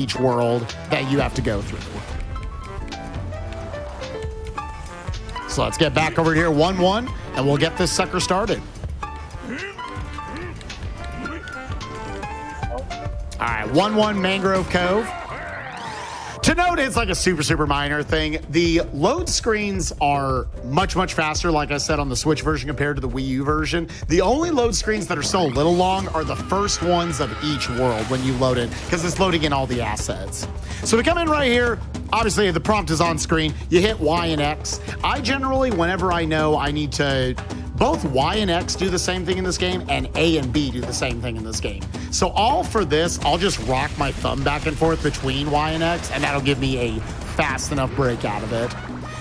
each world that you have to go through. So let's get back over here 1-1 and we'll get this sucker started. All right, 1-1 Mangrove Cove. To note, it's like a super minor thing. The load screens are much faster, like I said, on the Switch version compared to the Wii U version. The only load screens that are still a little long are the first ones of each world when you load it, because it's loading in all the assets. So we come in right here. Obviously, the prompt is on screen. You hit Y and X. I generally, whenever I know I need to, both Y and X do the same thing in this game, and A and B do the same thing in this game. So all for this, I'll just rock my thumb back and forth between Y and X, and that'll give me a fast enough break out of it.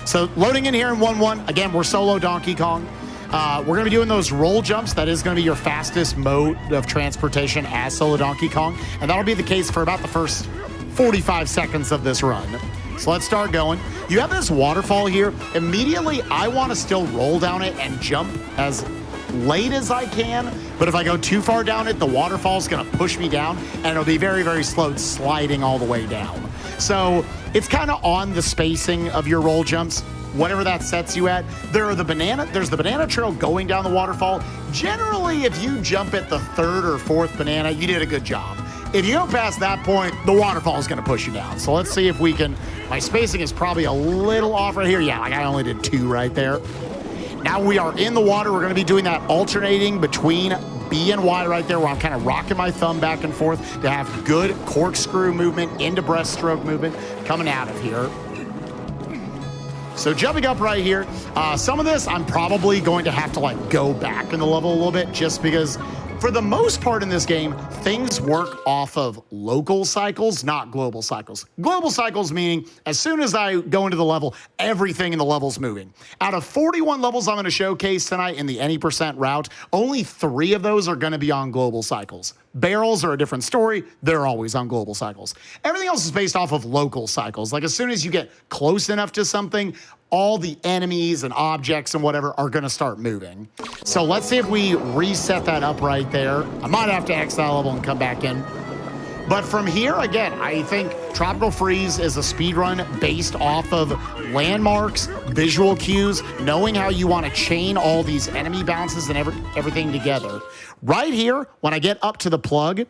So loading in here in 1-1, again, we're solo Donkey Kong. We're gonna be doing those roll jumps. That is gonna be your fastest mode of transportation as solo Donkey Kong, and that'll be the case for about the first 45 seconds of this run. So let's start going. You have this waterfall here. Immediately, I want to still roll down it and jump as late as I can. But if I go too far down it, the waterfall is going to push me down, and it'll be very slow sliding all the way down. So it's kind of on the spacing of your roll jumps, whatever that sets you at. There's the banana trail going down the waterfall. Generally, if you jump at the third or fourth banana, you did a good job. If you go past that point, the waterfall is going to push you down. So let's see if we can. My spacing is probably a little off right here. Yeah, like I only did 2 right there. Now we are in the water. We're going to be doing that alternating between B and Y right there, where I'm kind of rocking my thumb back and forth to have good corkscrew movement into breaststroke movement coming out of here. So jumping up right here, some of this I'm probably going to have to like go back in the level a little bit, just because for the most part in this game, things work off of local cycles, not global cycles. Global cycles meaning as soon as I go into the level, everything in the level's moving. Out of 41 levels I'm gonna showcase tonight in the any % route, only 3 of those are gonna be on global cycles. Barrels are a different story. They're always on global cycles. Everything else is based off of local cycles. Like as soon as you get close enough to something, all the enemies and objects and whatever are gonna start moving. So let's see if we reset that up right there. I might have to exit that level and come back in. But from here, again, I think Tropical Freeze is a speedrun based off of landmarks, visual cues, knowing how you want to chain all these enemy bounces and everything together. Right here, when I get up to the plug,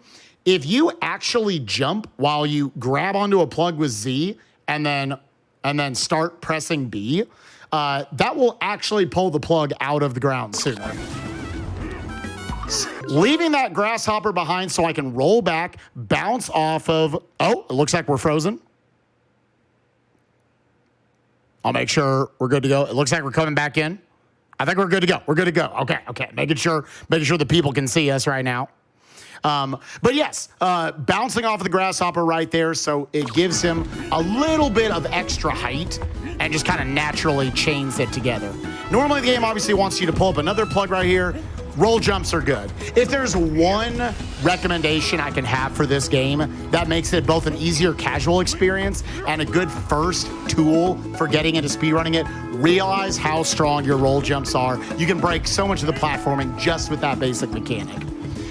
if you actually jump while you grab onto a plug with Z and then start pressing B, that will actually pull the plug out of the ground sooner. Leaving that grasshopper behind so I can roll back, bounce off of, oh, it looks like we're frozen. I'll make sure we're good to go. It looks like we're coming back in. I think we're good to go. We're good to go. Okay. Making sure the people can see us right now. But yes, bouncing off of the grasshopper right there, so it gives him a little bit of extra height and just kind of naturally chains it together. Normally the game obviously wants you to pull up another plug right here. Roll jumps are good. If there's one recommendation I can have for this game that makes it both an easier casual experience and a good first tool for getting into speedrunning it, realize how strong your roll jumps are. You can break so much of the platforming just with that basic mechanic.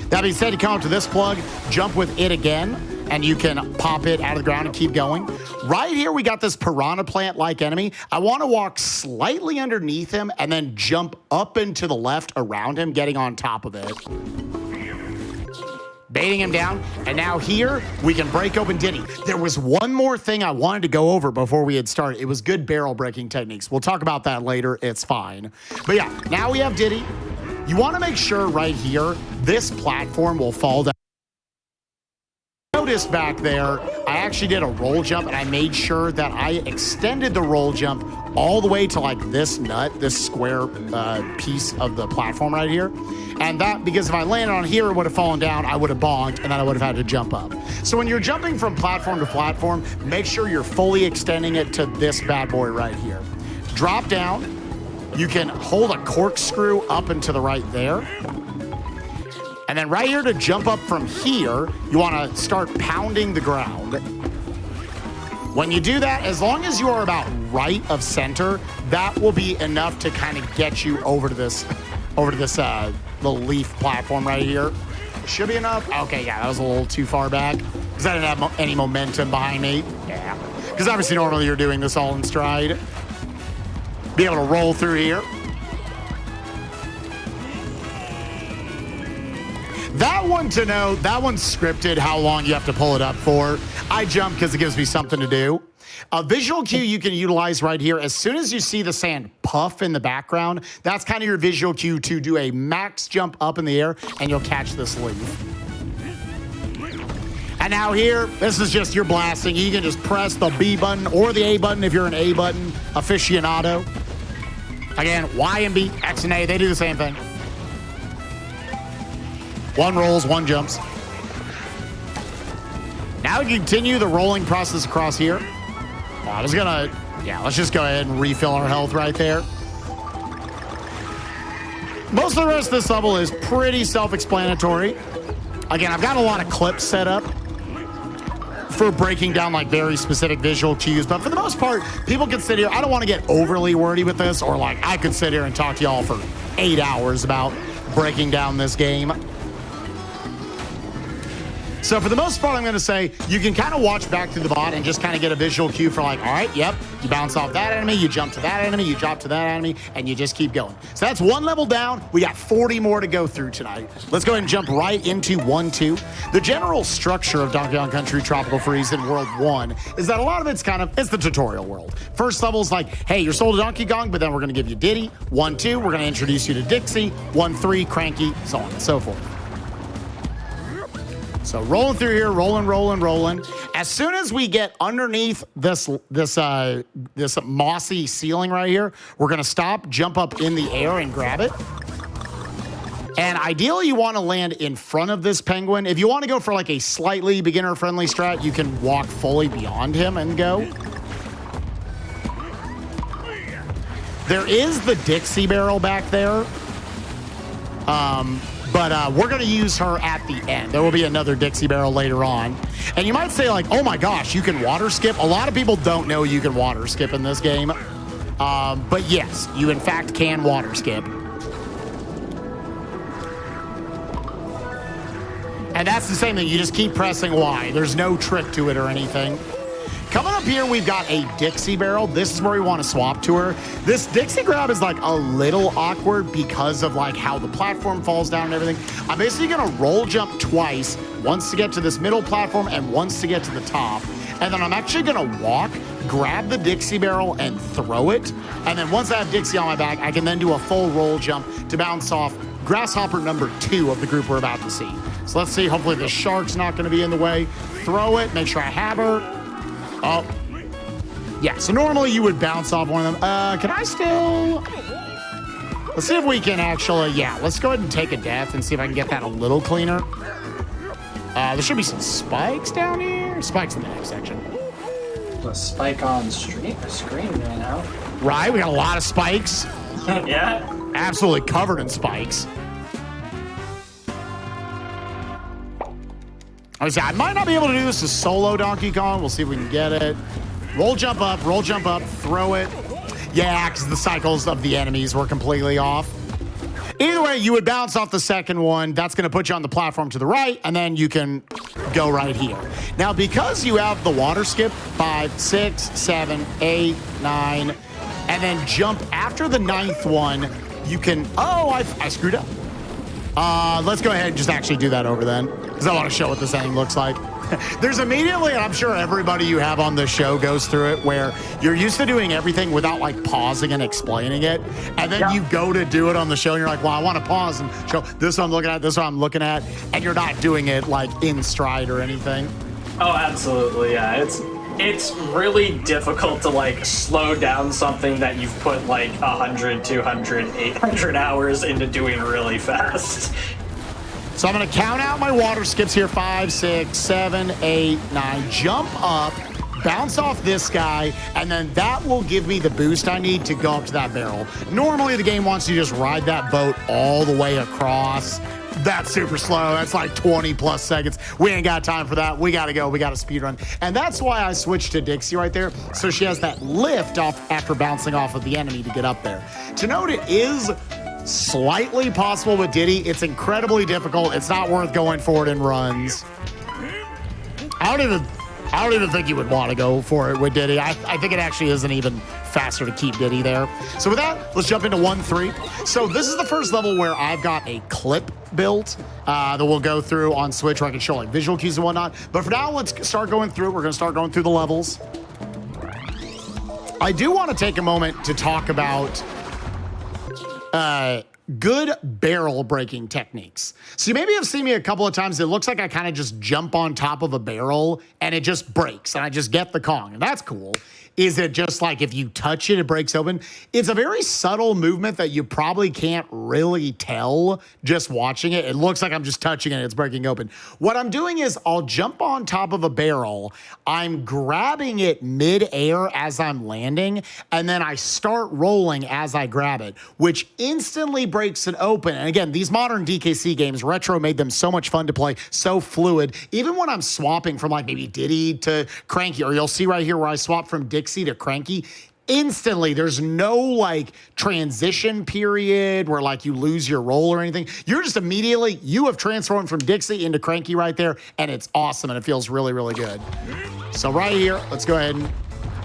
That being said, you come up to this plug, jump with it again, and you can pop it out of the ground and keep going. Right here, we got this piranha plant-like enemy. I want to walk slightly underneath him and then jump up and to the left around him, getting on top of it. Baiting him down, and now here, we can break open Diddy. There was one more thing I wanted to go over before we had started. It was good barrel breaking techniques. We'll talk about that later, it's fine. But yeah, now we have Diddy. You want to make sure right here, this platform will fall down. Notice back there, I actually did a roll jump and I made sure that I extended the roll jump all the way to like this nut, this square piece of the platform right here. And that, because if I landed on here, it would have fallen down, I would have bonked, and then I would have had to jump up. So when you're jumping from platform to platform, make sure you're fully extending it to this bad boy right here. Drop down. You can hold a corkscrew up and to the right there. And then right here to jump up from here, you want to start pounding the ground. When you do that, as long as you are about right of center, that will be enough to kind of get you over to this little leaf platform right here. Should be enough. Okay, yeah, that was a little too far back because I didn't have any momentum behind me. Yeah, because obviously normally you're doing this all in stride. Be able to roll through here. That one to know, that one's scripted how long you have to pull it up for. I jump because it gives me something to do. A visual cue you can utilize right here. As soon as you see the sand puff in the background, that's kind of your visual cue to do a max jump up in the air, and you'll catch this leaf. And now here, this is just your blasting. You can just press the B button or the A button if you're an A button aficionado. Again, Y and B, X and A, they do the same thing. One rolls, one jumps. Now we continue the rolling process across here. Oh, I was gonna, yeah, let's just go ahead and refill our health right there. Most of the rest of this level is pretty self-explanatory. Again, I've got a lot of clips set up for breaking down like very specific visual cues, but for the most part, people can sit here. I don't want to get overly wordy with this, or like I could sit here and talk to y'all for 8 hours about breaking down this game. So for the most part, I'm going to say you can kind of watch back through the bot and just kind of get a visual cue for like, all right, yep, you bounce off that enemy, you jump to that enemy, you drop to that enemy, and you just keep going. So that's one level down. We got 40 more to go through tonight. Let's go ahead and jump right into 1-2. The general structure of Donkey Kong Country Tropical Freeze in World 1 is that a lot of it's the tutorial world. First level is like, hey, you're sold to Donkey Kong, but then we're going to give you Diddy. 1-2, we're going to introduce you to Dixie. 1-3, Cranky, so on and so forth. So rolling through here, rolling. As soon as we get underneath this mossy ceiling right here, we're gonna stop, jump up in the air and grab it. And ideally you wanna land in front of this penguin. If you wanna go for like a slightly beginner-friendly strat, you can walk fully beyond him and go. There is the Dixie barrel back there. But we're going to use her at the end. There will be another Dixie barrel later on. And you might say like, oh my gosh, you can water skip. A lot of people don't know you can water skip in this game. But yes, you in fact can water skip. And that's the same thing. You just keep pressing Y. There's no trick to it or anything. Coming up here, we've got a Dixie barrel. This is where we want to swap to her. This Dixie grab is like a little awkward because of like how the platform falls down and everything. I'm basically gonna roll jump twice, once to get to this middle platform and once to get to the top. And then I'm actually gonna walk, grab the Dixie barrel and throw it. And then once I have Dixie on my back, I can then do a full roll jump to bounce off Grasshopper number 2 of the group we're about to see. So let's see, hopefully the shark's not gonna be in the way. Throw it, make sure I have her. Oh, yeah, so normally you would bounce off one of them. Can I still? Let's see if we can actually, yeah, let's go ahead and take a death and see if I can get that a little cleaner. There should be some spikes down here. Spikes in the next section. A spike on screen right now. Right, we got a lot of spikes. Yeah. Absolutely covered in spikes. I might not be able to do this as solo Donkey Kong. We'll see if we can get it. Roll jump up, throw it. Yeah, because the cycles of the enemies were completely off. Either way, you would bounce off the second one. That's going to put you on the platform to the right, and then you can go right here. Now, because you have the water skip, 5, 6, 7, 8, 9, and then jump after the 9th one, you can... Oh, I screwed up. Let's go ahead and just actually do that over then, because I want to show what this thing looks like. There's immediately, and I'm sure everybody you have on the show goes through it, where you're used to doing everything without like pausing and explaining it. And then you go to do it on the show and you're like, well, I want to pause and show this what I'm looking at, this what I'm looking at. And you're not doing it like in stride or anything. Oh, absolutely. Yeah. It's really difficult to like slow down something that you've put like 100, 200, 800 hours into doing really fast. So I'm going to count out my water skips here. 5, 6, 7, 8, 9. Jump up, bounce off this guy, and then that will give me the boost I need to go up to that barrel. Normally, the game wants you to just ride that boat all the way across. That's super slow. That's like 20 plus seconds. We ain't got time for that. We got to go. We got to speedrun. And that's why I switched to Dixie right there. So she has that lift off after bouncing off of the enemy to get up there. To note, it is slightly possible with Diddy. It's incredibly difficult. It's not worth going for it in runs. I don't even think you would want to go for it with Diddy. I think it actually isn't even faster to keep Diddy there. So with that, let's jump into 1-3. So this is the first level where I've got a clip built that we'll go through on Switch where I can show like visual cues and whatnot. But for now, let's start going through. We're going to start going through the levels. I do want to take a moment to talk about good barrel breaking techniques. So you maybe have seen me a couple of times. It looks like I kind of just jump on top of a barrel and it just breaks and I just get the Kong, and that's cool. Is it just like if you touch it, it breaks open? It's a very subtle movement that you probably can't really tell just watching it. It looks like I'm just touching it, it's breaking open. What I'm doing is I'll jump on top of a barrel, I'm grabbing it mid-air as I'm landing, and then I start rolling as I grab it, which instantly breaks it open. And again, these modern DKC games, Retro made them so much fun to play, so fluid. Even when I'm swapping from like maybe Diddy to Cranky, or you'll see right here where I swap from Dixie to Cranky, instantly there's no like transition period where like you lose your roll or anything. You're just immediately, you have transformed from Dixie into Cranky right there, and it's awesome and it feels really, really good. So right here, let's go ahead and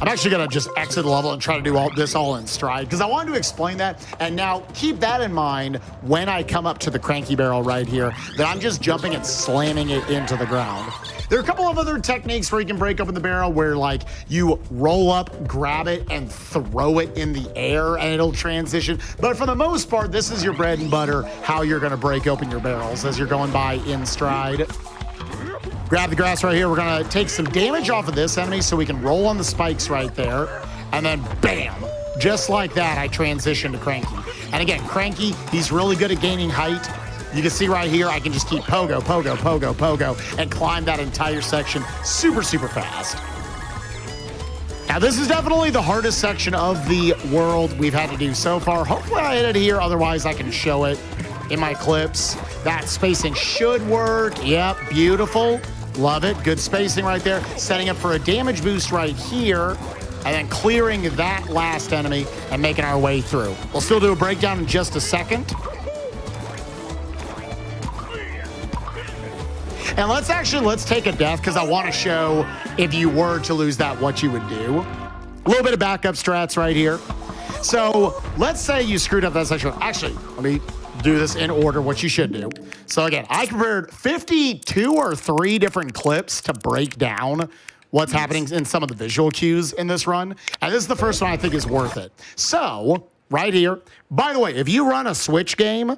I'm actually gonna just exit the level and try to do this all in stride because I wanted to explain that. And now keep that in mind when I come up to the Cranky barrel right here, that I'm just jumping and slamming it into the ground. There are a couple of other techniques where you can break open the barrel where like you roll up, grab it, and throw it in the air and it'll transition. But for the most part, this is your bread and butter, how you're gonna break open your barrels as you're going by in stride. Grab the grass right here. We're gonna take some damage off of this enemy so we can roll on the spikes right there. And then bam, just like that, I transition to Cranky. And again, Cranky, he's really good at gaining height. You can see right here, I can just keep pogo, pogo, pogo, pogo, and climb that entire section super, super fast. Now, this is definitely the hardest section of the world we've had to do so far. Hopefully I hit it here, otherwise I can show it in my clips. That spacing should work. Yep, beautiful. Love it. Good spacing right there. Setting up for a damage boost right here, and then clearing that last enemy and making our way through. We'll still do a breakdown in just a second. And let's take a death because I want to show if you were to lose that, what you would do. A little bit of backup strats right here. So let's say you screwed up that section. Actually, let me do this in order, what you should do. So again, I prepared 52 or 3 different clips to break down what's happening in some of the visual cues in this run. And this is the first one I think is worth it. So right here, by the way, if you run a Switch game,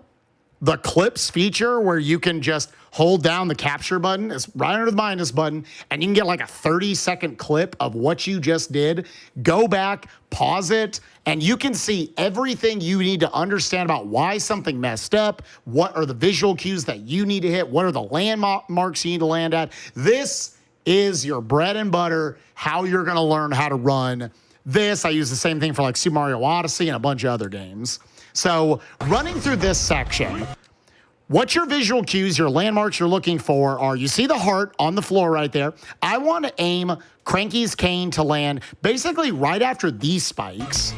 the clips feature where you can just hold down the capture button is right under the minus button, and you can get like a 30-second clip of what you just did. Go back, pause it, and you can see everything you need to understand about why something messed up, what are the visual cues that you need to hit, what are the landmarks you need to land at. This is your bread and butter, how you're gonna learn how to run this. I use the same thing for like Super Mario Odyssey and a bunch of other games. So running through this section, what your visual cues, your landmarks you're looking for are, you see the heart on the floor right there. I want to aim Cranky's cane to land basically right after these spikes.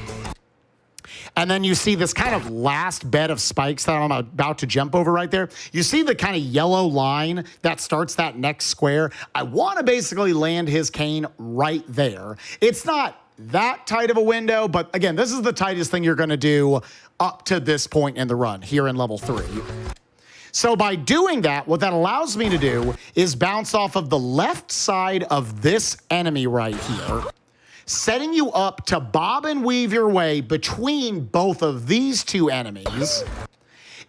And then you see this kind of last bed of spikes that I'm about to jump over right there. You see the kind of yellow line that starts that next square. I want to basically land his cane right there. It's not that tight of a window, but again, this is the tightest thing you're going to do up to this point in the run here in level 3. So by doing that, what that allows me to do is bounce off of the left side of this enemy right here, setting you up to bob and weave your way between both of these two enemies.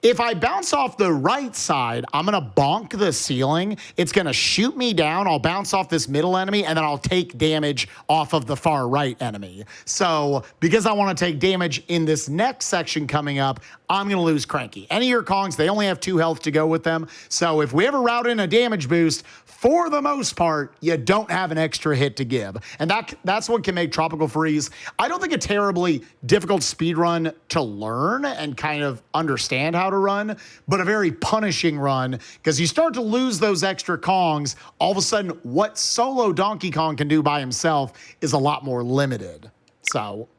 If I bounce off the right side, I'm gonna bonk the ceiling. It's gonna shoot me down. I'll bounce off this middle enemy, and then I'll take damage off of the far right enemy. So because I wanna take damage in this next section coming up, I'm gonna lose Cranky. Any of your Kongs, they only have 2 health to go with them. So if we ever route in a damage boost, for the most part, you don't have an extra hit to give. And that's what can make Tropical Freeze, I don't think, a terribly difficult speedrun to learn and kind of understand how to run, but a very punishing run, because you start to lose those extra Kongs, all of a sudden what solo Donkey Kong can do by himself is a lot more limited. So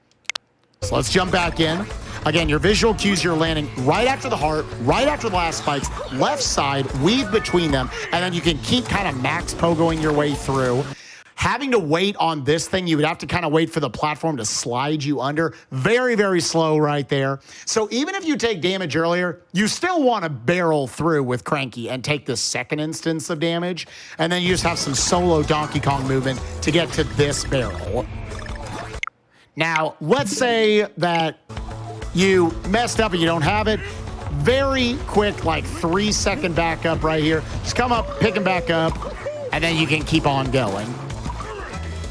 let's jump back in. Again, your visual cues, you're landing right after the heart, right after the last spikes, left side, weave between them, and then you can keep kind of max pogoing your way through. Having to wait on this thing, you would have to kind of wait for the platform to slide you under. Very, very slow right there. So even if you take damage earlier, you still want to barrel through with Cranky and take the second instance of damage. And then you just have some solo Donkey Kong movement to get to this barrel. Now, let's say that you messed up and you don't have it. Very quick, like 3-second backup right here. Just come up, pick them back up, and then you can keep on going.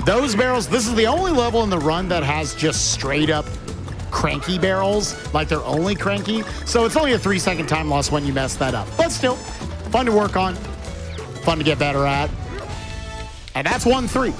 Those barrels, this is the only level in the run that has just straight up cranky barrels, like they're only cranky. So it's only a 3-second time loss when you mess that up. But still, fun to work on, fun to get better at. And that's 1-3.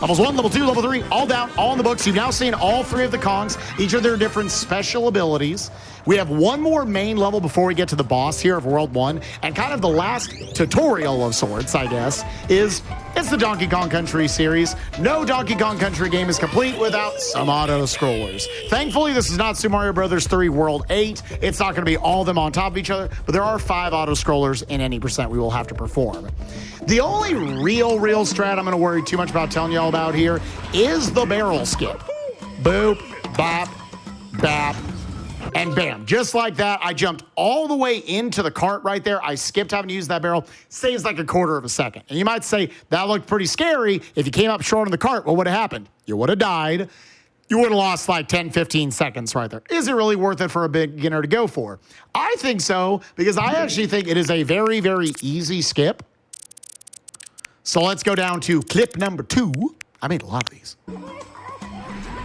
Levels 1, level 2, level 3, all down, all in the books. You've now seen all 3 of the Kongs, each of their different special abilities. We have one more main level before we get to the boss here of World 1, and kind of the last tutorial of sorts, I guess, is it's the Donkey Kong Country series. No Donkey Kong Country game is complete without some auto-scrollers. Thankfully, this is not Super Mario Bros. 3 World 8. It's not going to be all of them on top of each other, but there are 5 auto-scrollers in any percent we will have to perform. The only real strat I'm going to worry too much about telling you all about here is the barrel skip. Boop, bop, bap, and bam. Just like that, I jumped all the way into the cart right there. I skipped having to use that barrel. Saves like a quarter of a second. And you might say, that looked pretty scary. If you came up short on the cart, what would have happened? You would have died. You would have lost like 10, 15 seconds right there. Is it really worth it for a beginner to go for? I think so, because I actually think it is a very easy skip. So let's go down to clip number 2. I made a lot of these.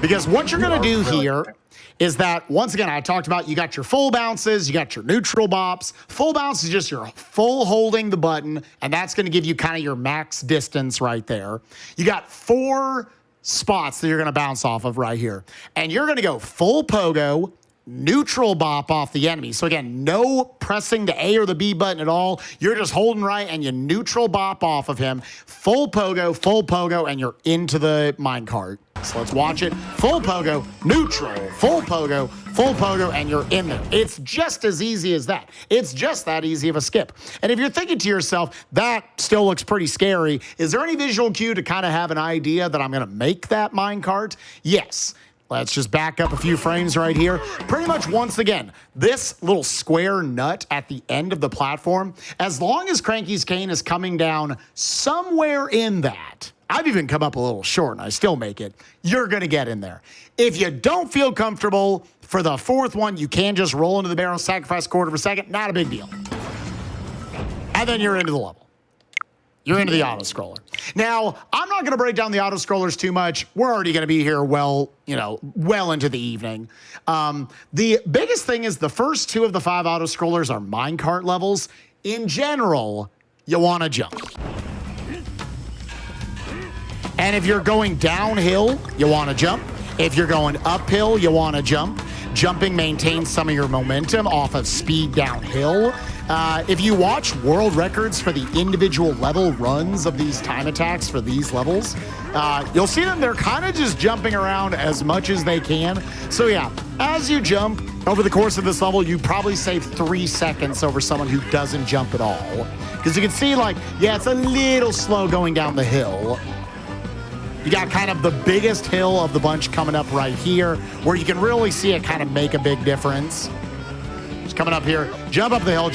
Because what you're going to do here is that, once again, I talked about you got your full bounces, you got your neutral bops. Full bounce is just your full holding the button, and that's going to give you kind of your max distance right there. You got 4 spots that you're going to bounce off of right here. And you're going to go full pogo, neutral bop off the enemy. So again, no pressing the A or the B button at all. You're just holding right and you neutral bop off of him. Full pogo, and you're into the minecart. So let's watch it. Full pogo, neutral, full pogo, and you're in there. It's just as easy as that. It's just that easy of a skip. And if you're thinking to yourself, that still looks pretty scary, is there any visual cue to kind of have an idea that I'm going to make that minecart? Yes. Let's just back up a few frames right here. Pretty much once again, this little square nut at the end of the platform, as long as Cranky's cane is coming down somewhere in that, I've even come up a little short and I still make it, you're gonna get in there. If you don't feel comfortable, for the 4th one, you can just roll into the barrel, sacrifice a quarter of a second, not a big deal. And then you're into the level. You're into the auto-scroller. Now, I'm not going to break down the auto-scrollers too much. We're already going to be here well into the evening. The biggest thing is the first 2 of the 5 auto-scrollers are minecart levels. In general, you want to jump. And if you're going downhill, you want to jump. If you're going uphill, you want to jump. Jumping maintains some of your momentum off of speed downhill. If you watch world records for the individual level runs of these time attacks for these levels, you'll see them, they're kind of just jumping around as much as they can. So yeah, as you jump over the course of this level, you probably save 3 seconds over someone who doesn't jump at all. Because you can see, like, yeah, it's a little slow going down the hill. You got kind of the biggest hill of the bunch coming up right here, where you can really see it kind of make a big difference. Just coming up here, jump up the hill,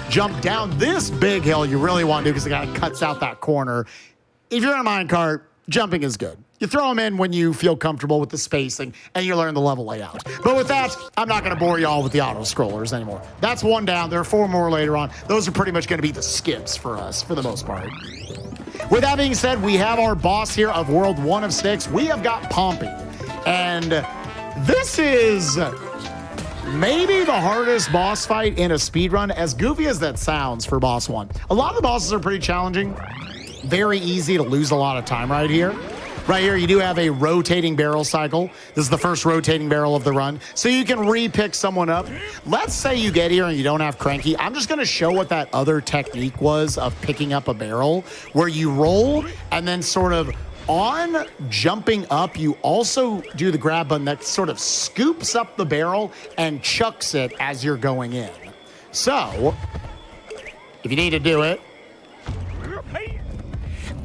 jump down this big hill you really want to do because it kind of cuts out that corner. If you're in a minecart, jumping is good. You throw them in when you feel comfortable with the spacing and you learn the level layout. But with that, I'm not going to bore you all with the auto-scrollers anymore. That's 1 down. There are 4 more later on. Those are pretty much going to be the skips for us, for the most part. With that being said, we have our boss here of World 1 of 6. We have got Pompey. And this is maybe the hardest boss fight in a speedrun, as goofy as that sounds for boss 1. A lot of the bosses are pretty challenging. Very easy to lose a lot of time right here. Right here, you do have a rotating barrel cycle. This is the first rotating barrel of the run. So you can re-pick someone up. Let's say you get here and you don't have Cranky. I'm just going to show what that other technique was of picking up a barrel, where you roll and then sort of on jumping up, you also do the grab button that sort of scoops up the barrel and chucks it as you're going in. So, if you need to do it,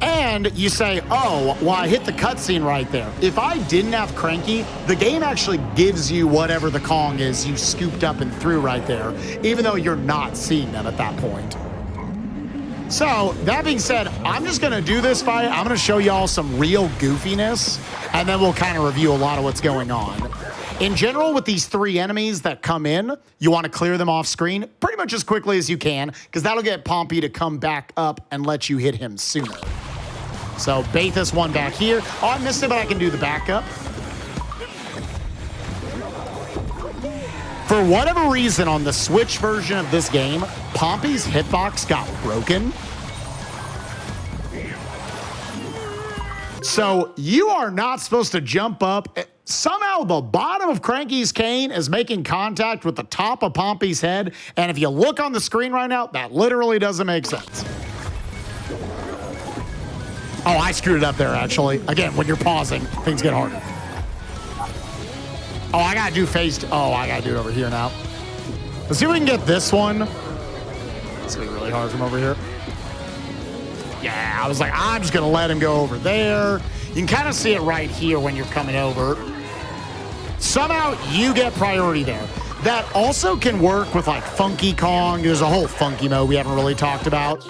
and you say, oh, well, I hit the cutscene right there. If I didn't have Cranky, the game actually gives you whatever the Kong is you scooped up and threw right there, even though you're not seeing them at that point. So, that being said, I'm just going to do this fight. I'm going to show y'all some real goofiness, and then we'll kind of review a lot of what's going on. In general, with these 3 enemies that come in, you want to clear them off screen pretty much as quickly as you can, because that'll get Pompey to come back up and let you hit him sooner. So bait this one back here. Oh, I missed it, but I can do the backup. For whatever reason, on the Switch version of this game, Pompey's hitbox got broken. So you are not supposed to jump up. Somehow the bottom of Cranky's cane is making contact with the top of Pompey's head. And if you look on the screen right now, that literally doesn't make sense. Oh, I screwed it up there, actually. Again, when you're pausing, things get harder. Oh, I gotta do I gotta do it over here now. Let's see if we can get this one. It's gonna be really hard from over here. Yeah, I was like, I'm just gonna let him go over there. You can kind of see it right here when you're coming over. Somehow you get priority there. That also can work with like Funky Kong. There's a whole funky mode we haven't really talked about.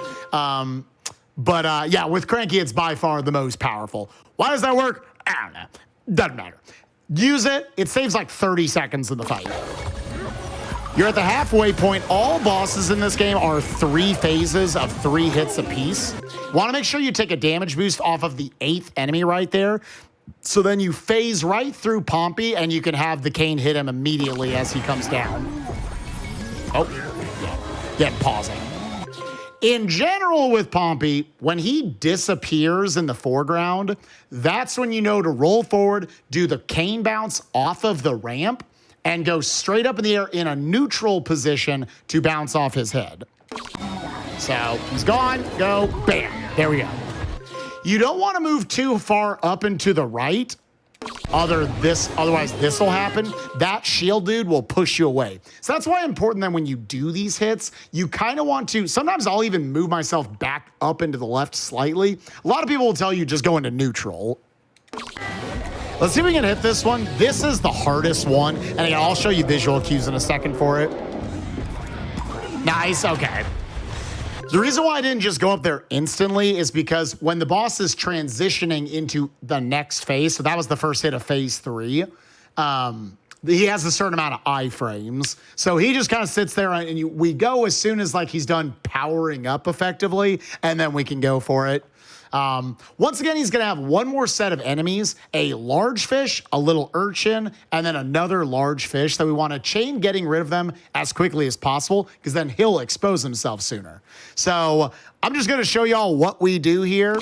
But yeah, with Cranky, it's by far the most powerful. Why does that work? I don't know. Doesn't matter. Use it. It saves like 30 seconds in the fight. You're at the halfway point. All bosses in this game are 3 phases of 3 hits apiece. Want to make sure you take a damage boost off of the 8th enemy right there. So then you phase right through Pompey, and you can have the cane hit him immediately as he comes down. Oh, yeah, pausing. In general with Pompey, when he disappears in the foreground, that's when you know to roll forward, do the cane bounce off of the ramp, and go straight up in the air in a neutral position to bounce off his head. So he's gone, go, bam, there we go. You don't want to move too far up and to the right. Otherwise this will happen. That shield dude will push you away. So that's why it's important that when you do these hits, you kind of want to, sometimes I'll even move myself back up into the left slightly. A lot of people will tell you just go into neutral. Let's see if we can hit this one. This is the hardest one, and again, I'll show you visual cues in a second for it. Nice, okay. The reason why I didn't just go up there instantly is because when the boss is transitioning into the next phase, so that was the first hit of phase 3, he has a certain amount of iframes. So he just kind of sits there and we go as soon as like he's done powering up effectively, and then we can go for it. Once again, he's going to have one more set of enemies, a large fish, a little urchin, and then another large fish that we want to chain getting rid of them as quickly as possible, because then he'll expose himself sooner. So I'm just going to show y'all what we do here.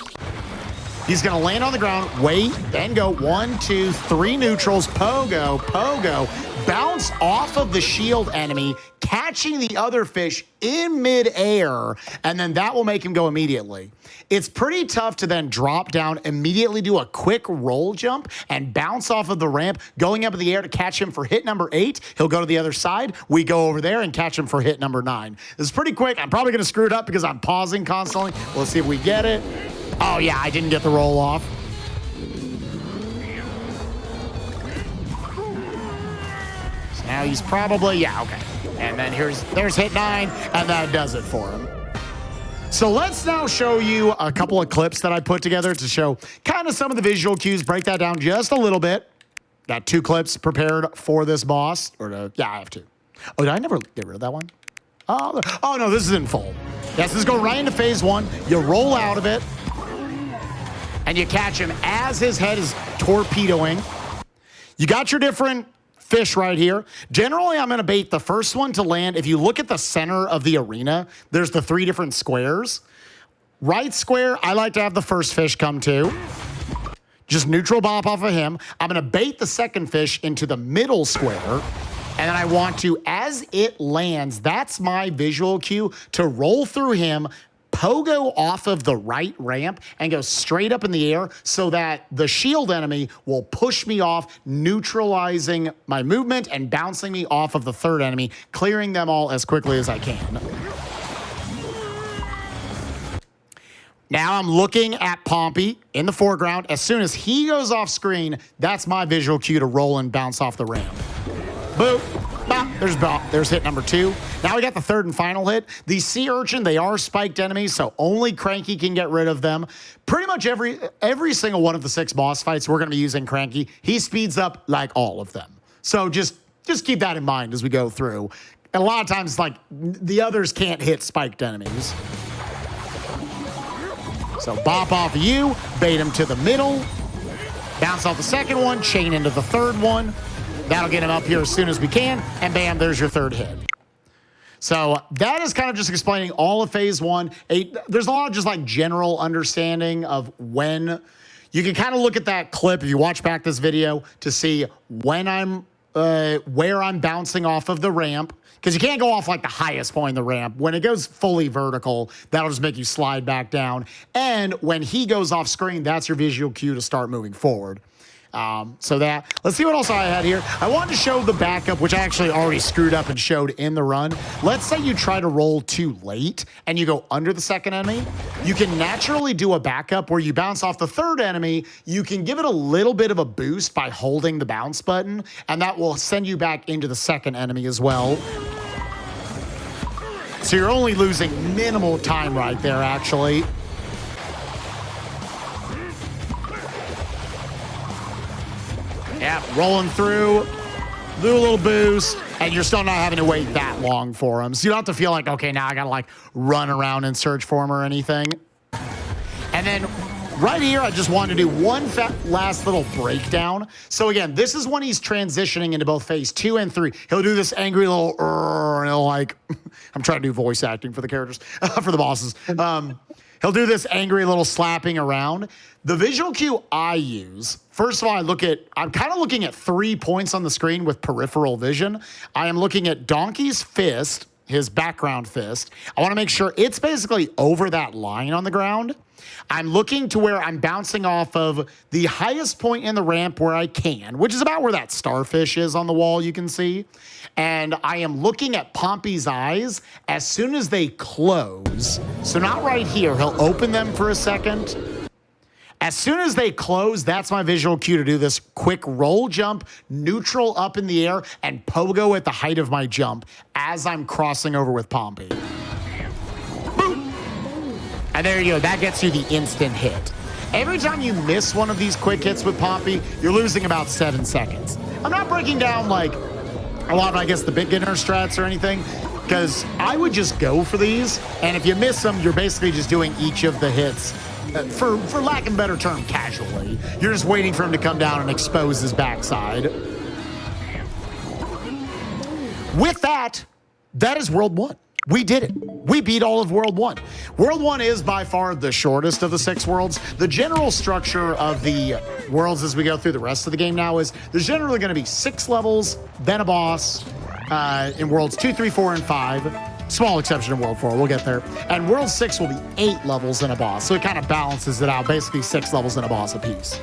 He's going to land on the ground, wait, then go 1, 2, 3 neutrals, pogo, pogo, bounce off of the shield enemy, catching the other fish in midair, and then that will make him go immediately. It's pretty tough to then drop down, immediately do a quick roll jump, and bounce off of the ramp, going up in the air to catch him for hit number 8. He'll go to the other side. We go over there and catch him for hit number 9. This is pretty quick. I'm probably going to screw it up because I'm pausing constantly. Let's see if we get it. Oh, yeah, I didn't get the roll off. So now he's probably, yeah, okay. And then there's hit 9, and that does it for him. So let's now show you a couple of clips that I put together to show kind of some of the visual cues, break that down just a little bit. Got 2 clips prepared for this boss. Yeah, I have 2. Oh, did I never get rid of that one? Oh, no, this is in full. Yes, this go right into phase 1. You roll out of it, and you catch him as his head is torpedoing. You got your different fish right here. Generally, I'm going to bait the first one to land. If you look at the center of the arena, there's the 3 different squares. Right square, I like to have the first fish come to. Just neutral bop off of him. I'm going to bait the second fish into the middle square. And then I want to, as it lands, that's my visual cue to roll through him, pogo off of the right ramp and go straight up in the air so that the shield enemy will push me off, neutralizing my movement and bouncing me off of the third enemy, clearing them all as quickly as I can. Now I'm looking at Pompey in the foreground. As soon as he goes off screen, that's my visual cue to roll and bounce off the ramp. Boop. There's hit number 2. Now we got the third and final hit. The sea urchin, they are spiked enemies, so only Cranky can get rid of them. Pretty much every single one of the 6 boss fights, we're going to be using Cranky. He speeds up like all of them. So just keep that in mind as we go through. And a lot of times, like, the others can't hit spiked enemies. So bop off of you, bait him to the middle, bounce off the second one, chain into the third one. That'll get him up here as soon as we can, and bam, there's your third hit. So that is kind of just explaining all of phase 1. There's a lot of just like general understanding of when you can kind of look at that clip if you watch back this video to see when I'm where I'm bouncing off of the ramp, because you can't go off like the highest point in the ramp. When it goes fully vertical, that'll just make you slide back down. And when he goes off screen, that's your visual cue to start moving forward. Let's see what else I had here. I wanted to show the backup, which I actually already screwed up and showed in the run. Let's say you try to roll too late and you go under the second enemy. You can naturally do a backup where you bounce off the third enemy. You can give it a little bit of a boost by holding the bounce button, and that will send you back into the second enemy as well. So you're only losing minimal time right there, actually. Yeah, rolling through, do a little boost, and you're still not having to wait that long for them. So you don't have to feel like, okay, now I gotta like run around and search for them or anything. And then right here, I just wanted to do one last little breakdown. So again, this is when he's transitioning into both phase 2 and 3. He'll do this angry little, and he'll like, I'm trying to do voice acting for the characters, for the bosses. He'll do this angry little slapping around. The visual cue I use, first of all, I'm kind of looking at 3 points on the screen with peripheral vision. I am looking at Donkey's fist, his background fist. I want to make sure it's basically over that line on the ground. I'm looking to where I'm bouncing off of the highest point in the ramp where I can, which is about where that starfish is on the wall you can see. And I am looking at Pompey's eyes as soon as they close. So not right here. He'll open them for a second. As soon as they close, that's my visual cue to do this quick roll jump, neutral up in the air, and pogo at the height of my jump as I'm crossing over with Pompey. Boom! And there you go. That gets you the instant hit. Every time you miss one of these quick hits with Pompey, you're losing about 7 seconds. I'm not breaking down like a lot of, I guess, the beginner strats or anything, because I would just go for these, and if you miss them, you're basically just doing each of the hits, for lack of a better term, casually. You're just waiting for him to come down and expose his backside. With that, that is World 1. We did it. We beat all of World 1. World 1 is by far the shortest of the 6 worlds. The general structure of the worlds as we go through the rest of the game now is there's generally going to be 6 levels, then a boss in Worlds 2, 3, 4, and 5. Small exception in World 4. We'll get there. And World 6 will be 8 levels and a boss. So it kind of balances it out. Basically 6 levels and a boss apiece.